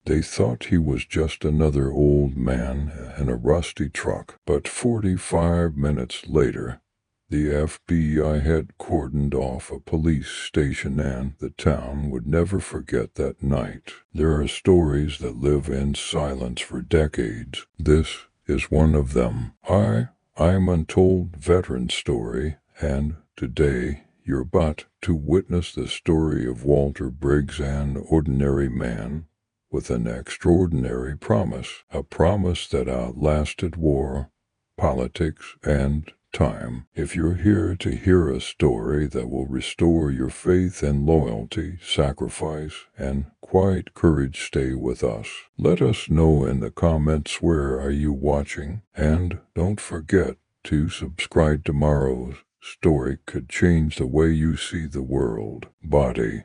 They thought he was just another old man in a rusty truck, but 45 minutes later, the FBI had cordoned off a police station, and the town would never forget that night. There are stories that live in silence for decades. This is one of them. I'm Untold Veteran Story, and today you're about to witness the story of Walter Briggs, an ordinary man with an extraordinary promise, a promise that outlasted war, politics, and time. If you're here to hear a story that will restore your faith in loyalty, sacrifice, and quiet courage, stay with us. Let us know in the comments where are you watching, and don't forget to subscribe. Tomorrow's story could change the way you see the world. Body.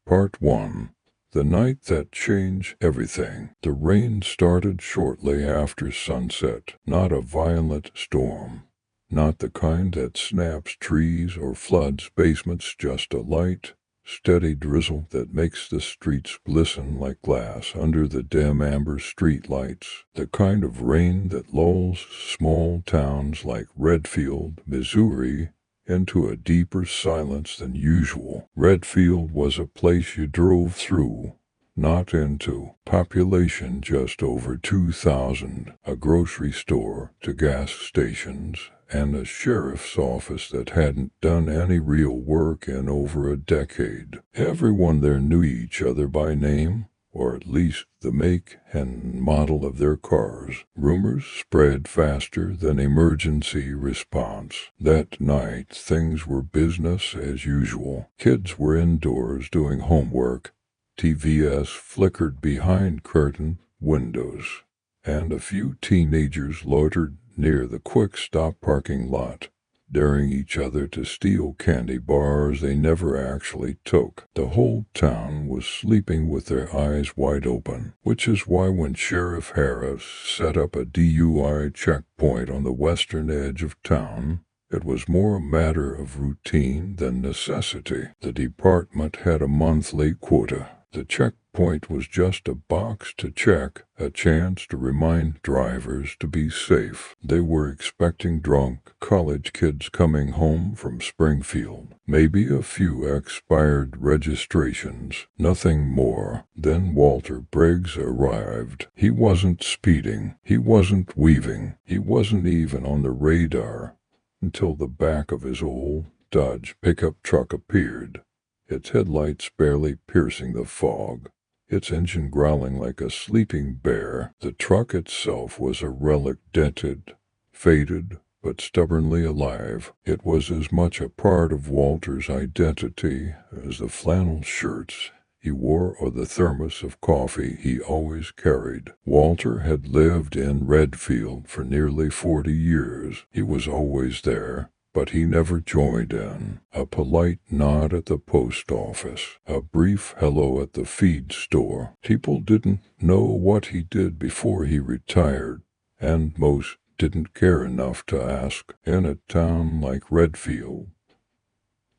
Part 1. The night that changed everything. The rain started shortly after sunset, not a violent storm. Not the kind that snaps trees or floods basements, just a light, steady drizzle that makes the streets glisten like glass under the dim amber street lights. The kind of rain that lulls small towns like Redfield, Missouri, into a deeper silence than usual. Redfield was a place you drove through, not into. Population just over 2,000. A grocery store, to gas stations, and a sheriff's office that hadn't done any real work in over a decade. Everyone there knew each other by name, or at least the make and model of their cars. Rumors spread faster than emergency response. That night, things were business as usual. Kids were indoors doing homework. TVs flickered behind curtained windows, and a few teenagers loitered near the quick-stop parking lot, daring each other to steal candy bars they never actually took. The whole town was sleeping with their eyes wide open, which is why when Sheriff Harris set up a DUI checkpoint on the western edge of town, it was more a matter of routine than necessity. The department had a monthly quota. The checkpoint was just a box to check, a chance to remind drivers to be safe. They were expecting drunk college kids coming home from Springfield. Maybe a few expired registrations, nothing more. Then Walter Briggs arrived. He wasn't speeding. He wasn't weaving. He wasn't even on the radar until the back of his old Dodge pickup truck appeared, its headlights barely piercing the fog, its engine growling like a sleeping bear. The truck itself was a relic, dented, faded, but stubbornly alive. It was as much a part of Walter's identity as the flannel shirts he wore or the thermos of coffee he always carried. Walter had lived in Redfield for nearly 40 years. He was always there, but he never joined in. A polite nod at the post office, a brief hello at the feed store. People didn't know what he did before he retired, and most didn't care enough to ask. In a town like Redfield,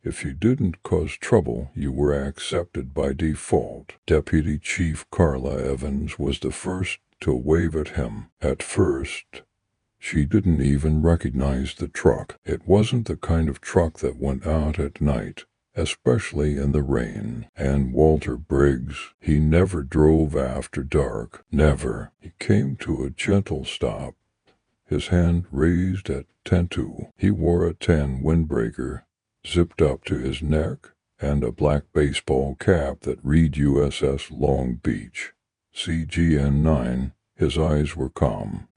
if you didn't cause trouble, you were accepted by default. Deputy Chief Carla Evans was the first to wave at him. At first, she didn't even recognize the truck. It wasn't the kind of truck that went out at night, especially in the rain. And Walter Briggs, he never drove after dark. Never. He came to a gentle stop, his hand raised at 10-2. He wore a tan windbreaker, zipped up to his neck, and a black baseball cap that read USS Long Beach, CGN-9. His eyes were calm.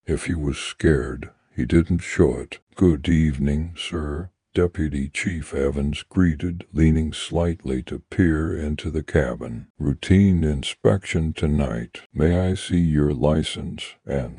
If he was scared, he didn't show it. "Good evening, sir," Deputy Chief Evans greeted, leaning slightly to peer into the cabin. "Routine inspection tonight. May I see your license and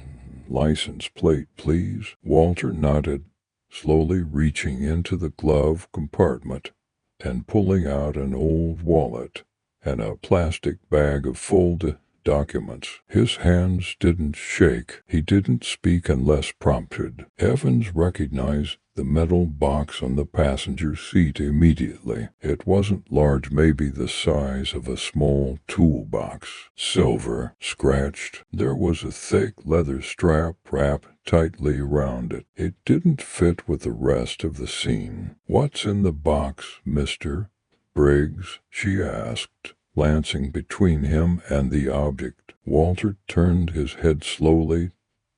license plate, please?" Walter nodded, slowly reaching into the glove compartment and pulling out an old wallet and a plastic bag of folded documents. His hands didn't shake. He didn't speak unless prompted. Evans recognized the metal box on the passenger seat immediately. It wasn't large, maybe the size of a small toolbox. Silver, scratched. There was a thick leather strap wrapped tightly around it. It didn't fit with the rest of the scene. "What's in the box, Mr. Briggs?" she asked, glancing between him and the object. Walter turned his head slowly,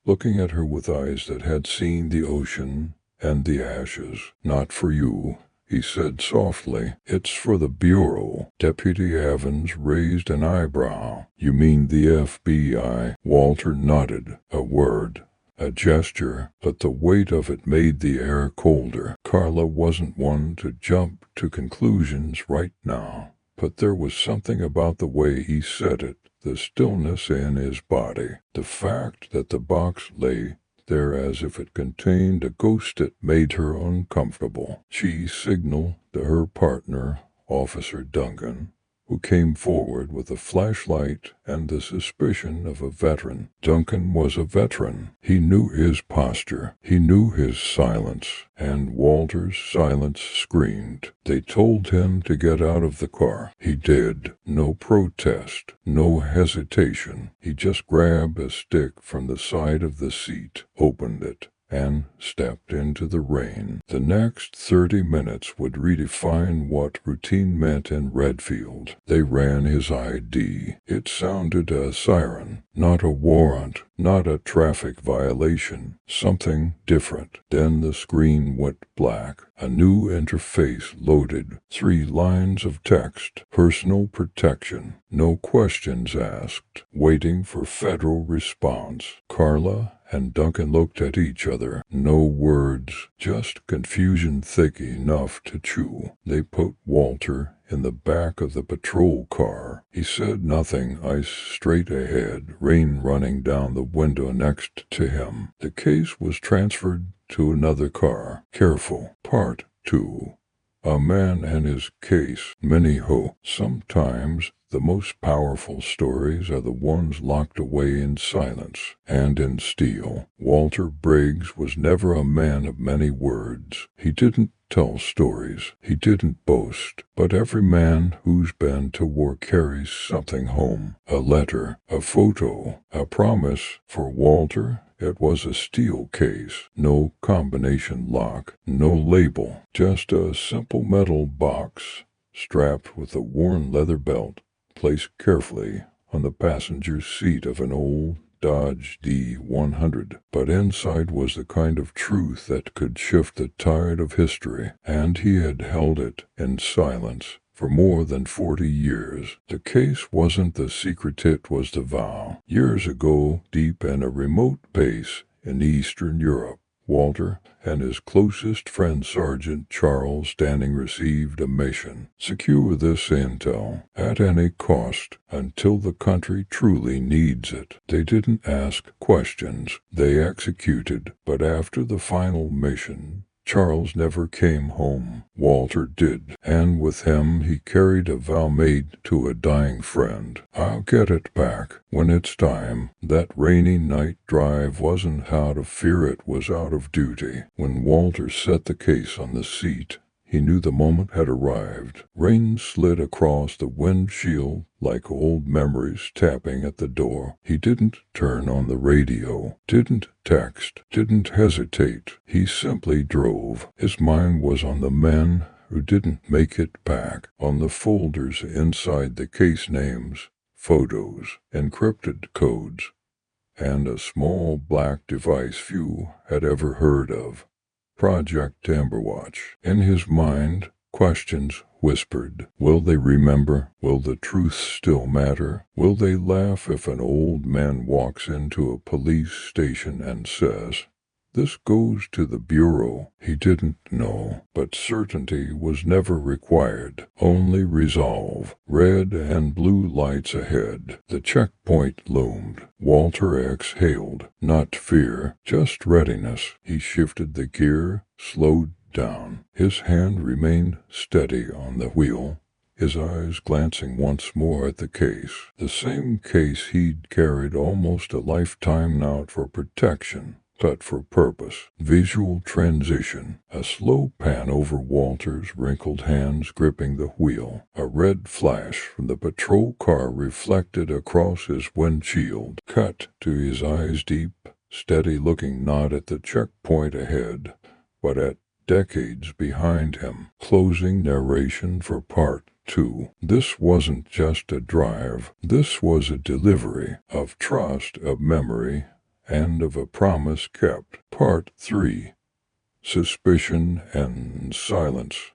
looking at her with eyes that had seen the ocean and the ashes. "Not for you," he said softly. "It's for the Bureau." Deputy Evans raised an eyebrow. "You mean the FBI?" Walter nodded. A word, a gesture, but the weight of it made the air colder. Carla wasn't one to jump to conclusions right now, but there was something about the way he said it, the stillness in his body, the fact that the box lay there as if it contained a ghost, that made her uncomfortable. She signaled to her partner, Officer Duncan, who came forward with a flashlight and the suspicion of a veteran. Duncan was a veteran. He knew his posture. He knew his silence, and Walter's silence screamed. They told him to get out of the car. He did. No protest, no hesitation. He just grabbed a stick from the side of the seat, opened it, and stepped into the rain. The next 30 minutes would redefine what routine meant in Redfield. They ran his ID. It sounded a siren, not a warrant, not a traffic violation, something different. Then the screen went black. A new interface loaded. 3 lines of text. Personal protection. No questions asked. Waiting for federal response. Carla and Duncan looked at each other. No words, just confusion thick enough to chew. They put Walter in the back of the patrol car. He said nothing, eyes straight ahead, rain running down the window next to him. The case was transferred to another car. Careful. Part 2. A man and his case. Sometimes the most powerful stories are the ones locked away in silence and in steel. Walter Briggs was never a man of many words. He didn't tell stories. He didn't boast. But every man who's been to war carries something home. A letter, a photo, a promise. For Walter, it was a steel case. No combination lock, no label. Just a simple metal box, strapped with a worn leather belt, placed carefully on the passenger seat of an old Dodge D100, but inside was the kind of truth that could shift the tide of history, and he had held it in silence for more than 40 years. The case wasn't the secret, it was the vow. Years ago, deep in a remote base in Eastern Europe, Walter and his closest friend Sergeant Charles Standing received a mission. Secure this intel at any cost until the country truly needs it. They didn't ask questions, they executed. But after the final mission, Charles never came home. Walter did, and with him he carried a vow made to a dying friend. "I'll get it back when it's time." That rainy night drive wasn't out of fear, it was out of duty. When Walter set the case on the seat, he knew the moment had arrived. Rain slid across the windshield like old memories tapping at the door. He didn't turn on the radio, didn't text, didn't hesitate. He simply drove. His mind was on the men who didn't make it back, on the folders inside the case, names, photos, encrypted codes, and a small black device few had ever heard of. Project Amberwatch. In his mind, questions whispered. Will they remember? Will the truth still matter? Will they laugh if an old man walks into a police station and says, "This goes to the Bureau"? He didn't know, but certainty was never required, only resolve. Red and blue lights ahead. The checkpoint loomed. Walter exhaled. Not fear, just readiness. He shifted the gear, slowed down. His hand remained steady on the wheel, his eyes glancing once more at the case. The same case he'd carried almost a lifetime now for protection. cut for purpose. Visual transition. A slow pan over Walter's wrinkled hands gripping the wheel. A red flash from the patrol car reflected across his windshield. Cut to his eyes deep, steady looking not at the checkpoint ahead, but at decades behind him. Closing narration for part 2. This wasn't just a drive. This was a delivery of trust, of memory, and of a promise kept. Part 3. Suspicion and silence.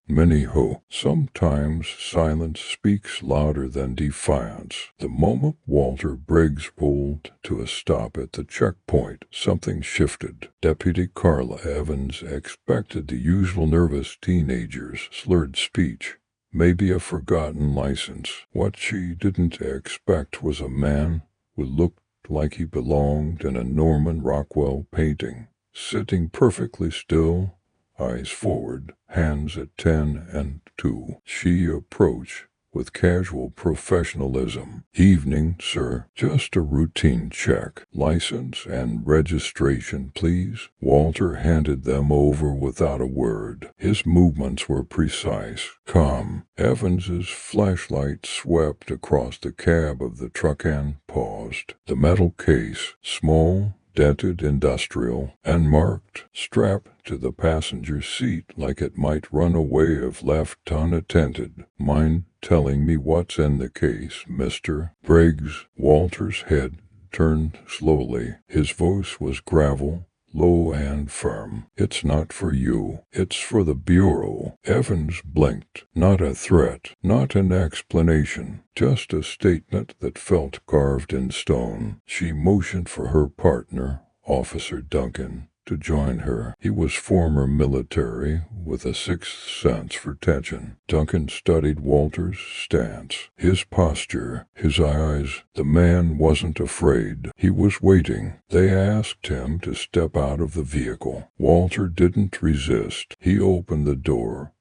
Sometimes silence speaks louder than defiance. The moment Walter Briggs pulled to a stop at the checkpoint, something shifted. Deputy Carla Evans expected the usual nervous teenager's slurred speech, maybe a forgotten license. What she didn't expect was a man who looked like he belonged in a Norman Rockwell painting. Sitting perfectly still, eyes forward, hands at 10 and 2. She approached with casual professionalism. "Evening, sir. Just a routine check. License and registration, please." Walter handed them over without a word. His movements were precise, calm. Evans's flashlight swept across the cab of the truck and paused. The metal case, small, dented, industrial, and marked, strapped to the passenger seat like it might run away if left unattended. "Mind telling me what's in the case, Mr. Briggs?" Walter's head turned slowly. His voice was gravel, low and firm. "It's not for you. It's for the Bureau." Evans blinked. Not a threat, not an explanation, just a statement that felt carved in stone. She motioned for her partner, Officer Duncan, to join her. He was former military, with a sixth sense for tension. Duncan studied Walter's stance, his posture, his eyes. The man wasn't afraid. He was waiting. They asked him to step out of the vehicle. Walter didn't resist. He opened the door,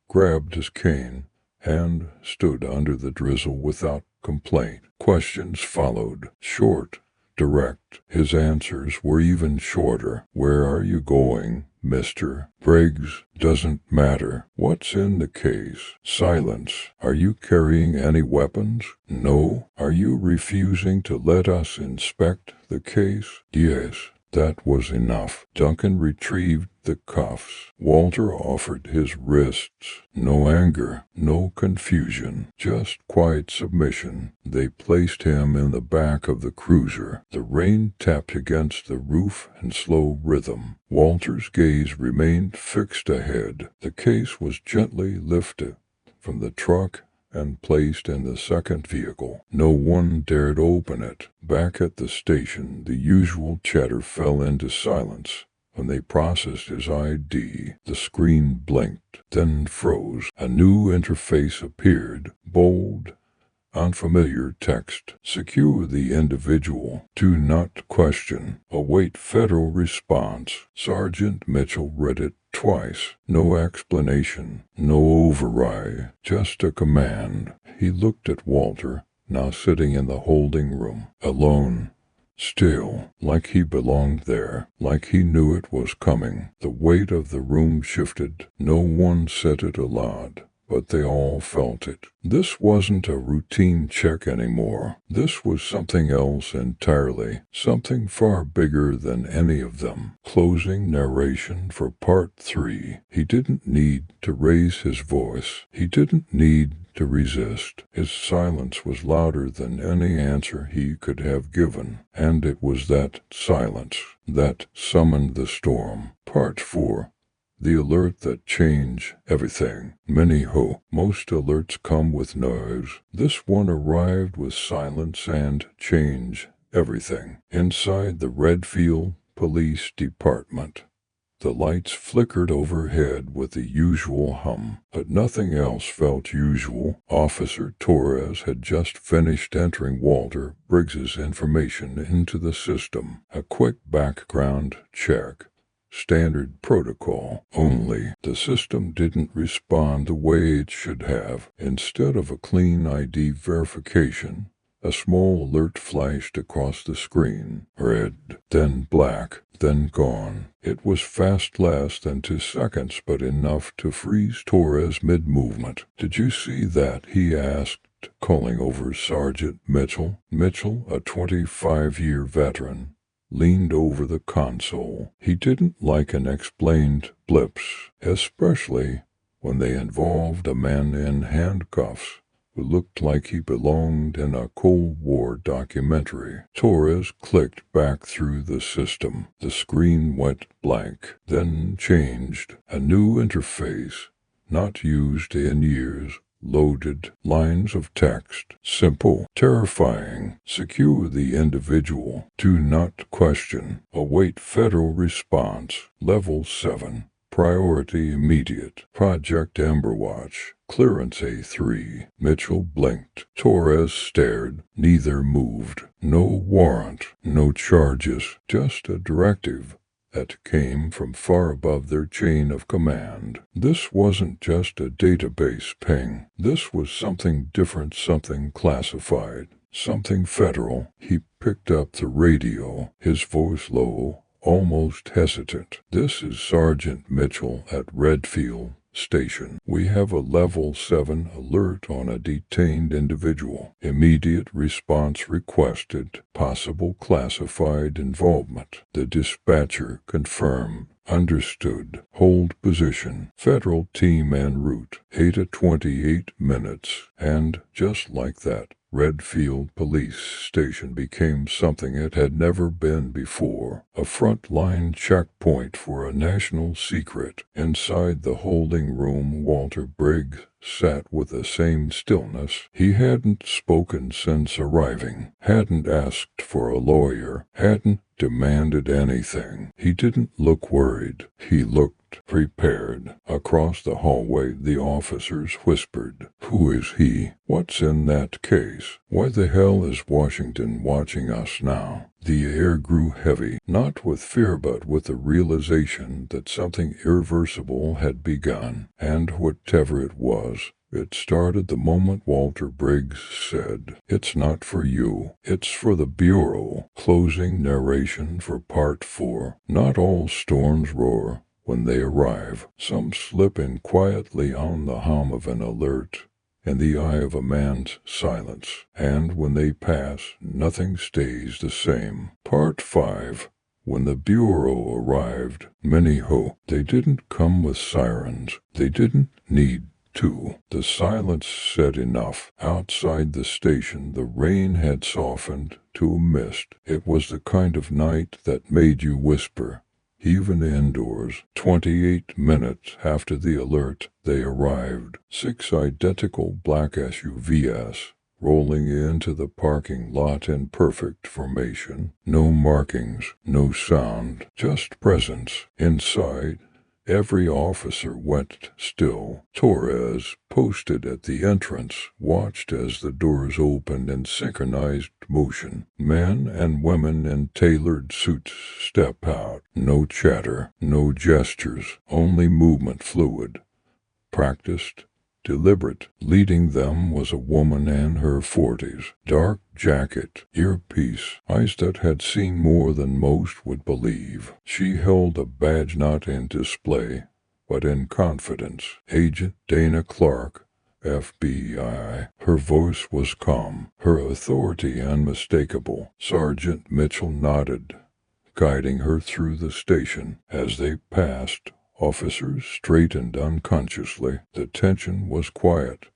grabbed his cane, and stood under the drizzle without complaint. Questions followed, short, direct. His answers were even shorter. "Where are you going, Mr. Briggs?" "Doesn't matter." "What's in the case?" Silence. "Are you carrying any weapons?" "No." "Are you refusing to let us inspect the case?" "Yes." That was enough. Duncan retrieved the cuffs. Walter offered his wrists. No anger, no confusion, just quiet submission. They placed him in the back of the cruiser. The rain tapped against the roof in slow rhythm. Walter's gaze remained fixed ahead. The case was gently lifted from the truck and placed in the second vehicle. No one dared open it. Back at the station, the usual chatter fell into silence. When they processed his ID, the screen blinked, then froze. A new interface appeared, bold, unfamiliar text. "Secure the individual. Do not question. Await federal response." Sergeant Mitchell read it twice. No explanation, no override, just a command. He looked at Walter, now sitting in the holding room, alone, still, like he belonged there, like he knew it was coming. The weight of the room shifted. No one said it aloud, but they all felt it. This wasn't a routine check anymore. This was something else entirely, something far bigger than any of them. Closing narration for part 3. He didn't need to raise his voice. He didn't need to resist. His silence was louder than any answer he could have given, and it was that silence that summoned the storm. Part 4. The alert that changed everything. Most alerts come with noise. This one arrived with silence and changed everything. Inside the Redfield Police Department, the lights flickered overhead with the usual hum, but nothing else felt usual. Officer Torres had just finished entering Walter Briggs's information into the system. A quick background check. Standard protocol. Only the system didn't respond the way it should have. Instead of a clean ID verification, A small alert flashed across the screen. Red, then black, then gone. It was fast, less than 2 seconds, but enough to freeze Torres mid-movement. "Did you see that?" he asked, calling over Sergeant Mitchell. Mitchell, a 25-year veteran, leaned over the console. He didn't like unexplained blips, especially when they involved a man in handcuffs who looked like he belonged in a Cold War documentary. Torres clicked back through the system. The screen went blank, then changed. A new interface, not used in years, loaded. Lines of text. Simple. Terrifying. Secure the individual. Do not question. Await federal response. Level 7. Priority immediate. Project Emberwatch. Clearance A3. Mitchell blinked. Torres stared. Neither moved. No warrant. No charges. Just a directive that came from far above their chain of command. This wasn't just a database ping. This was something different, something classified, something federal. He picked up the radio, his voice low, almost hesitant. "This is Sergeant Mitchell at Redfield Station. We have a level 7 alert on a detained individual. Immediate response requested. Possible classified involvement." The dispatcher confirmed. "Understood. Hold position. Federal team en route. 8:28 minutes." And just like that, Redfield Police Station became something it had never been before, a front-line checkpoint for a national secret. Inside the holding room, Walter Briggs sat with the same stillness. He hadn't spoken since arriving, hadn't asked for a lawyer, hadn't demanded anything. He didn't look worried. He looked prepared. Across the hallway, the officers whispered, "Who is he? What's in that case? Why the hell is Washington watching us now?" The air grew heavy, not with fear but with the realization that something irreversible had begun, and whatever it was, it started the moment Walter Briggs said, "It's not for you. It's for the Bureau." Closing narration for Part 4. Not all storms roar when they arrive. Some slip in quietly on the hum of an alert, in the eye of a man's silence, and when they pass, nothing stays the same. Part 5. When the Bureau arrived, they didn't come with sirens. They didn't need to. The silence said enough. Outside the station, the rain had softened to a mist. It was the kind of night that made you whisper, even indoors. 28 minutes after the alert, they arrived. 6 identical black SUVs rolling into the parking lot in perfect formation. No markings, no sound, just presence. Inside, every officer went still. Torres, posted at the entrance, watched as the doors opened in synchronized motion. Men and women in tailored suits step out. No chatter, no gestures, only movement, fluid, practiced, deliberate. Leading them was a woman in her 40s, dark jacket, earpiece, eyes that had seen more than most would believe. She held a badge not in display, but in confidence. Agent Dana Clark, FBI. Her voice was calm, her authority unmistakable. Sergeant Mitchell nodded, guiding her through the station. As they passed, officers straightened unconsciously. The tension was quiet,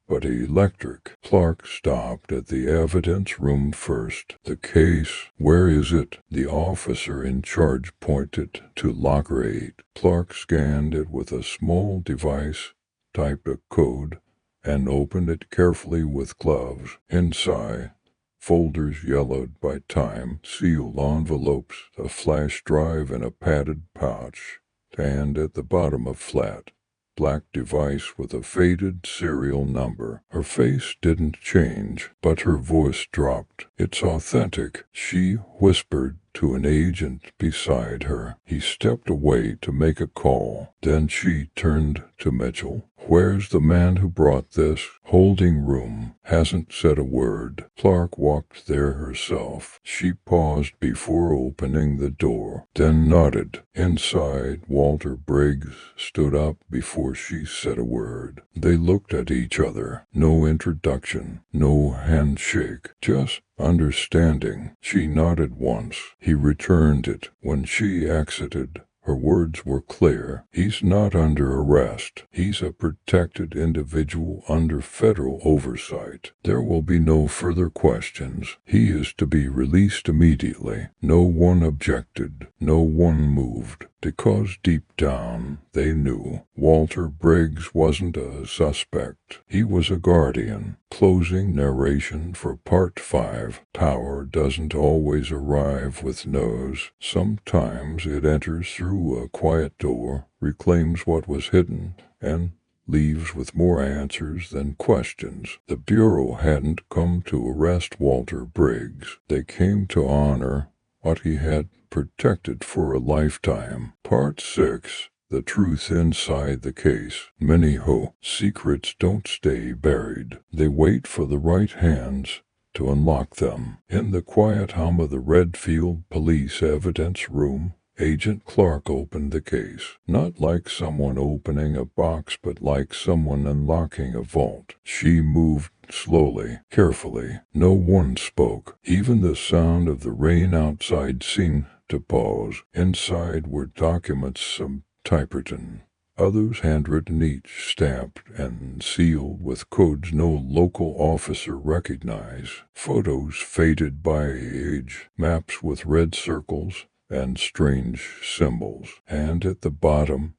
but electric. Clark stopped at the evidence room first. "The case, where is it?" The officer in charge pointed to locker 8. Clark scanned it with a small device, typed a code, and opened it carefully with gloves. Inside, folders yellowed by time, sealed envelopes, a flash drive in a padded pouch, and at the bottom a flat, black device with a faded serial number. Her face didn't change, but her voice dropped. "It's authentic." She whispered to an agent beside her. He stepped away to make a call. Then she turned to Mitchell. "Where's the man who brought this?" "Holding room. Hasn't said a word." Clark walked there herself. She paused before opening the door, then nodded. Inside, Walter Briggs stood up before she said a word. They looked at each other. No introduction, no handshake, just understanding. She nodded once. He returned it. When she exited, her words were clear. "He's not under arrest. He's a protected individual under federal oversight. There will be no further questions. He is to be released immediately." No one objected. No one moved, because deep down they knew Walter Briggs wasn't a suspect. He was a guardian. Closing narration for Part 5. Power doesn't always arrive with no's. Sometimes it enters through a quiet door, reclaims what was hidden, and leaves with more answers than questions. The Bureau hadn't come to arrest Walter Briggs. They came to honor what he had protected for a lifetime. Part 6. The truth inside the case. Many secrets don't stay buried. They wait for the right hands to unlock them. In the quiet hum of the Redfield police evidence room, Agent Clark opened the case. Not like someone opening a box, but like someone unlocking a vault. She moved slowly, carefully. No one spoke. Even the sound of the rain outside seemed to pause. Inside were documents, some typewritten, others handwritten, each stamped and sealed with codes no local officer recognized. Photos faded by age, maps with red circles and strange symbols. And at the bottom,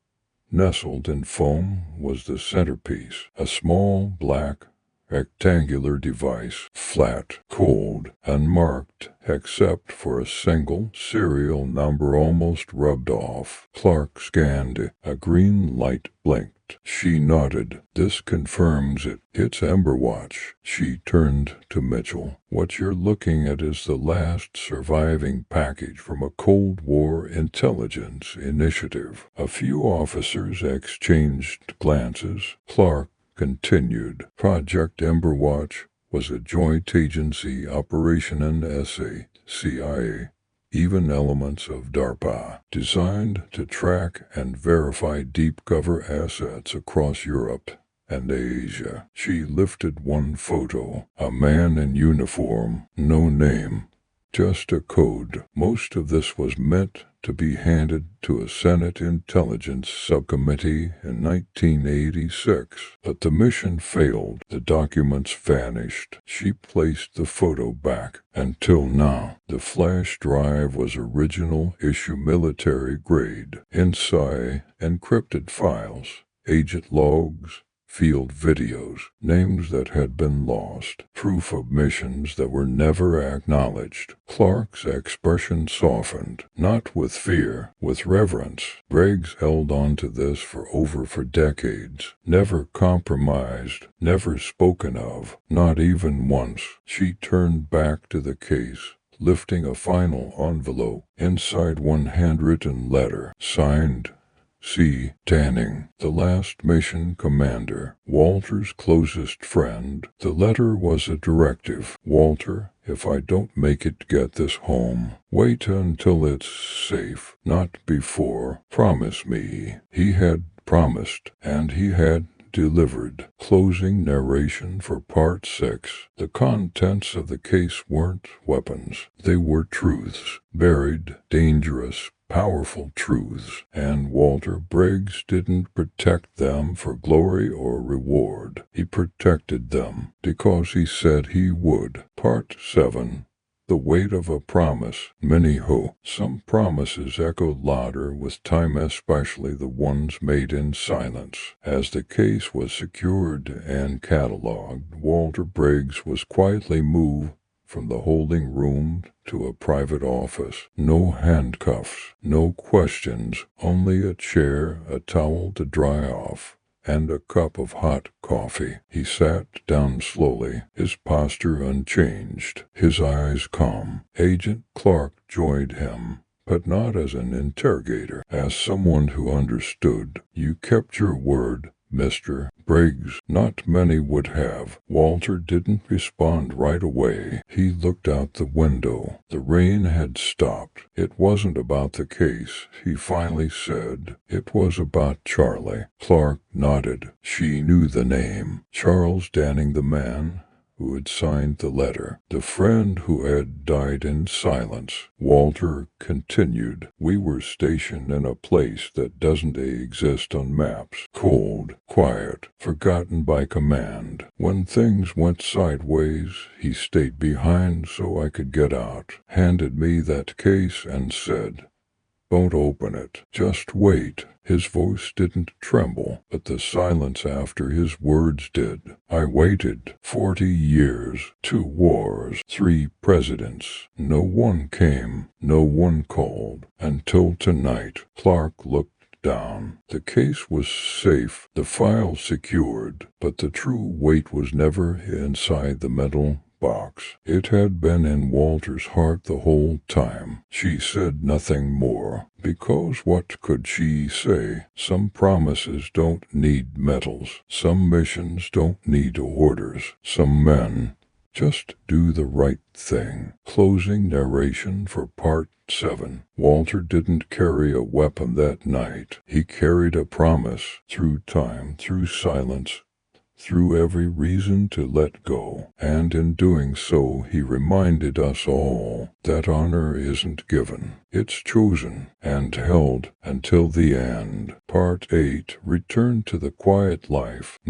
nestled in foam, was the centerpiece, a small black rectangular device, flat, cold, unmarked, except for a single serial number almost rubbed off. Clark scanned it. A green light blinked. She nodded. "This confirms it. It's Emberwatch." She turned to Mitchell. "What you're looking at is the last surviving package from a Cold War intelligence initiative." A few officers exchanged glances. Clark continued. "Project Emberwatch was a joint agency operation in SA, CIA, even elements of DARPA, designed to track and verify deep cover assets across Europe and Asia." She lifted one photo. A man in uniform, no name, just a code. Most of this was meant to be handed to a Senate Intelligence Subcommittee in 1986, but the mission failed. The documents vanished. She placed the photo back. Until now, the flash drive was original issue military grade. Inside, encrypted files, agent logs, field videos, names that had been lost, proof of missions that were never acknowledged. Clark's expression softened, not with fear, with reverence. Briggs held on to this for decades, never compromised, never spoken of, not even once. She turned back to the case, lifting a final envelope. Inside, one handwritten letter, signed C. Tanning, the last mission commander, Walter's closest friend. The letter was a directive. "Walter, if I don't make it, get this home. Wait until it's safe, not before. Promise me." He had promised, and he had delivered. Closing narration for Part 6. The contents of the case weren't weapons. They were truths, buried, dangerous, powerful truths, and Walter Briggs didn't protect them for glory or reward. He protected them because he said he would. Part 7. The weight of a promise. Some promises echo louder with time, especially the ones made in silence. As the case was secured and catalogued, Walter Briggs was quietly moved from the holding room to a private office. No handcuffs, no questions, only a chair, a towel to dry off, and a cup of hot coffee. He sat down slowly, his posture unchanged, his eyes calm. Agent Clark joined him, but not as an interrogator, as someone who understood. "You kept your word, Mr. Briggs." "Not many would have." Walter didn't respond right away. He looked out the window. The rain had stopped. "It wasn't about the case," he finally said. "It was about Charlie." Clark nodded. She knew the name. Charles Danning, the man who had signed the letter, the friend who had died in silence. Walter continued, "We were stationed in a place that doesn't exist on maps. Cold, quiet, forgotten by command. When things went sideways, he stayed behind so I could get out, handed me that case and said, 'Don't open it. Just wait.'" His voice didn't tremble, but the silence after his words did. "I waited 40 years, 2 wars, 3 presidents. No one came, no one called, until tonight." Clark looked down. The case was safe, the file secured, but the true weight was never inside the metal box. It had been in Walter's heart the whole time. She said nothing more, because what could she say? Some promises don't need medals. Some missions don't need orders. Some men just do the right thing. Closing narration for Part 7. Walter didn't carry a weapon that night. He carried a promise, through time, through silence, through every reason to let go, and in doing so he reminded us all that honor isn't given, it's chosen and held until the end. Part 8. Return to the quiet life.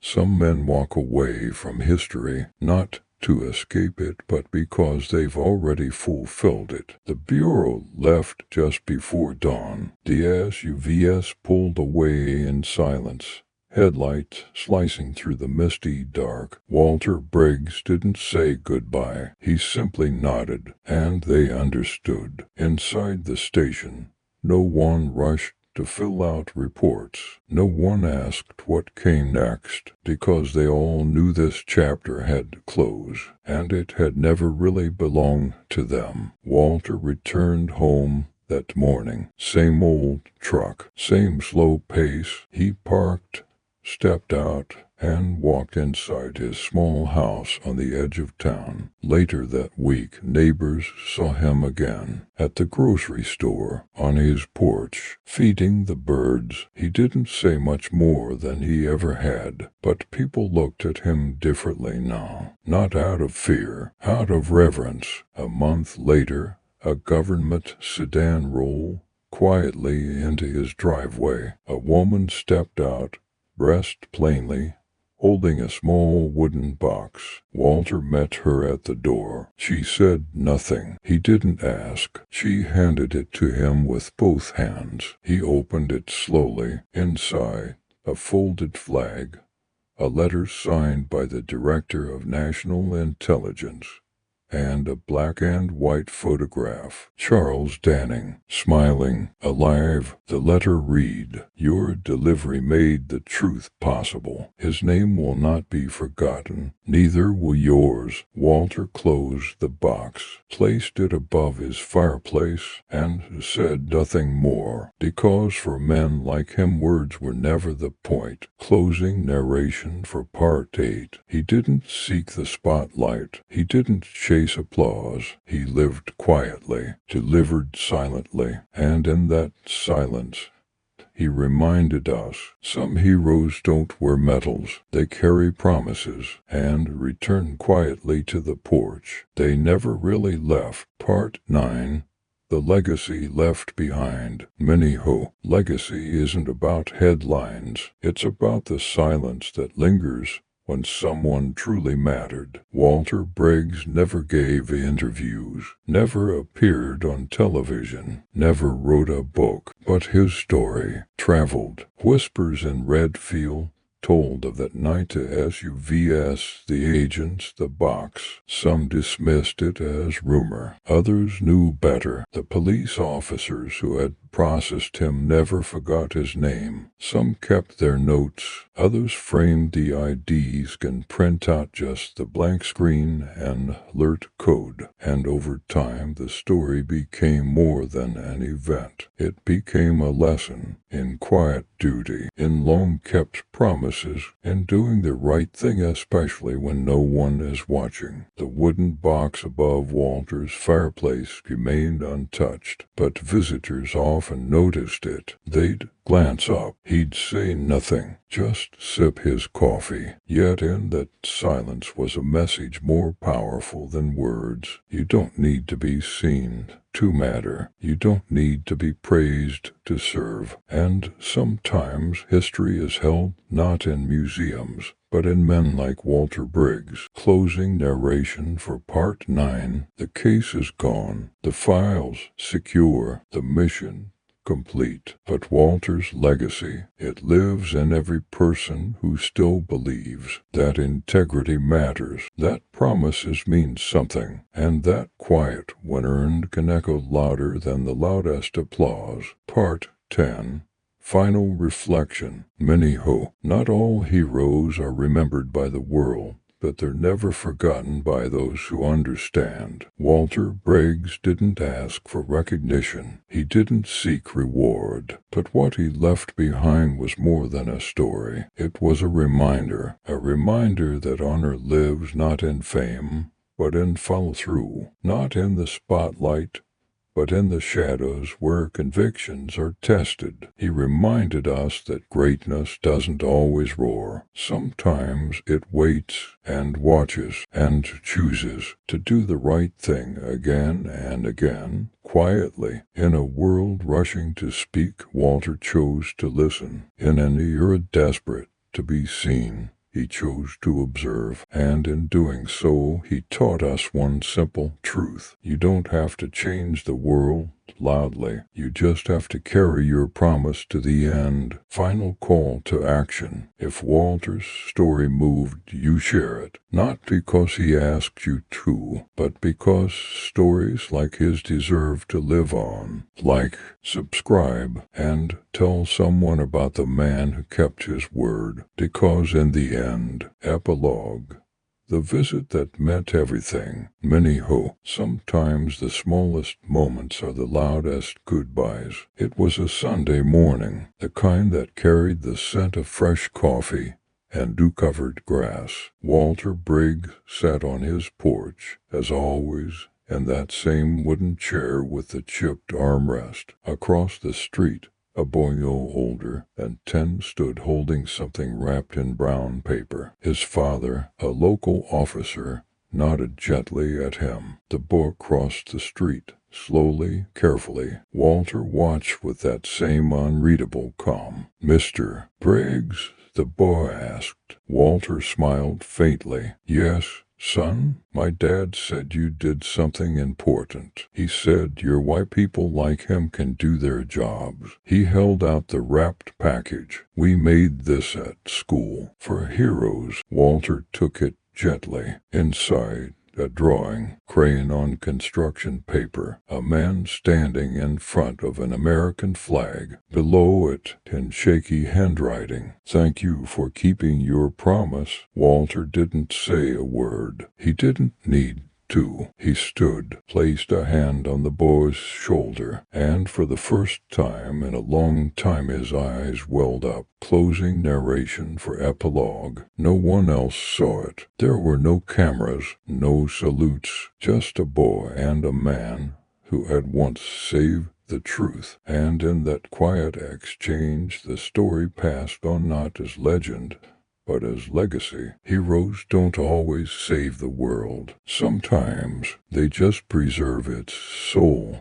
Some men walk away from history, not to escape it, but because they've already fulfilled it. The Bureau left just before dawn. The SUVs pulled away in silence, headlights slicing through the misty dark. Walter Briggs didn't say goodbye. He simply nodded, and they understood. Inside the station, no one rushed to fill out reports. No one asked what came next, because they all knew this chapter had closed, and it had never really belonged to them. Walter returned home that morning. Same old truck, same slow pace. He parked, stepped out, and walked inside his small house on the edge of town. Later that week, neighbors saw him again, at the grocery store, on his porch, feeding the birds. He didn't say much more than he ever had, but people looked at him differently now. Not out of fear, out of reverence. A month later, a government sedan rolled quietly into his driveway. A woman stepped out, dressed plainly, holding a small wooden box. Walter met her at the door. She said nothing. He didn't ask. She handed it to him with both hands. He opened it slowly. Inside, a folded flag, a letter signed by the Director of National Intelligence, and a black and white photograph. Charles Danning, smiling, alive. The letter read, "Your delivery made the truth possible. His name will not be forgotten. Neither will yours." Walter closed the box, placed it above his fireplace, and said nothing more, because for men like him words were never the point. Closing narration for Part 8. He didn't seek the spotlight. He didn't chase applause. He lived quietly, delivered silently, and in that silence he reminded us, some heroes don't wear medals. They carry promises and return quietly to the porch. They never really left. Part 9. The legacy left behind. Legacy isn't about headlines. It's about the silence that lingers when someone truly mattered. Walter Briggs never gave interviews, never appeared on television, never wrote a book, but his story traveled. Whispers in Redfield told of that night to SUVS, the agents, the box. Some dismissed it as rumor. Others knew better. The police officers who had processed him never forgot his name. Some kept their notes, others framed the IDs and print out just the blank screen and alert code. And over time, the story became more than an event. It became a lesson in quiet duty, in long-kept promises, in doing the right thing especially when no one is watching. The wooden box above Walter's fireplace remained untouched, but visitors often noticed it. They'd glance up. He'd say nothing, just sip his coffee. Yet in that silence was a message more powerful than words. You don't need to be seen to matter. You don't need to be praised to serve. And sometimes history is held not in museums, but in men like Walter Briggs. Closing narration for Part 9. The case is gone, the files secure, the mission complete. But Walter's legacy, it lives in every person who still believes that integrity matters, that promises mean something, and that quiet, when earned, can echo louder than the loudest applause. Part 10. Final reflection. Not all heroes are remembered by the world, but they're never forgotten by those who understand. Walter Briggs didn't ask for recognition. He didn't seek reward. But what he left behind was more than a story. It was a reminder that honor lives not in fame, but in follow-through, not in the spotlight, but in the shadows where convictions are tested. He reminded us that greatness doesn't always roar. Sometimes it waits and watches and chooses to do the right thing again and again, quietly. In a world rushing to speak, Walter chose to listen. In an era desperate to be seen, he chose to observe, and in doing so, he taught us one simple truth. You don't have to change the world loudly. You just have to carry your promise to the end. Final call to action. If Walter's story moved, you share it. Not because he asked you to, but because stories like his deserve to live on. Like, subscribe, and tell someone about the man who kept his word. Because in the end, epilogue. The visit that meant everything. Sometimes the smallest moments are the loudest goodbyes. It was a Sunday morning, the kind that carried the scent of fresh coffee and dew-covered grass. Walter Briggs sat on his porch, as always, in that same wooden chair with the chipped armrest. Across the street, a boy no older than 10 stood holding something wrapped in brown paper. His father, a local officer, nodded gently at him. The boy crossed the street, slowly, carefully. Walter watched with that same unreadable calm. "Mr. Briggs?" the boy asked. Walter smiled faintly. "Yes, son, my dad said you did something important. He said your white people like him can do their jobs." He held out the wrapped package. "We made this at school for heroes." Walter took it gently. Inside, a drawing, crayon on construction paper, a man standing in front of an American flag. Below it, in shaky handwriting, "Thank you for keeping your promise." Walter didn't say a word. He didn't need to. He stood, placed a hand on the boy's shoulder, and for the first time in a long time his eyes welled up. Closing narration for epilogue. No one else saw it. There were no cameras, no salutes, just a boy and a man who had once saved the truth. And in that quiet exchange the story passed on not as legend, but as legacy. Heroes don't always save the world. Sometimes they just preserve its soul.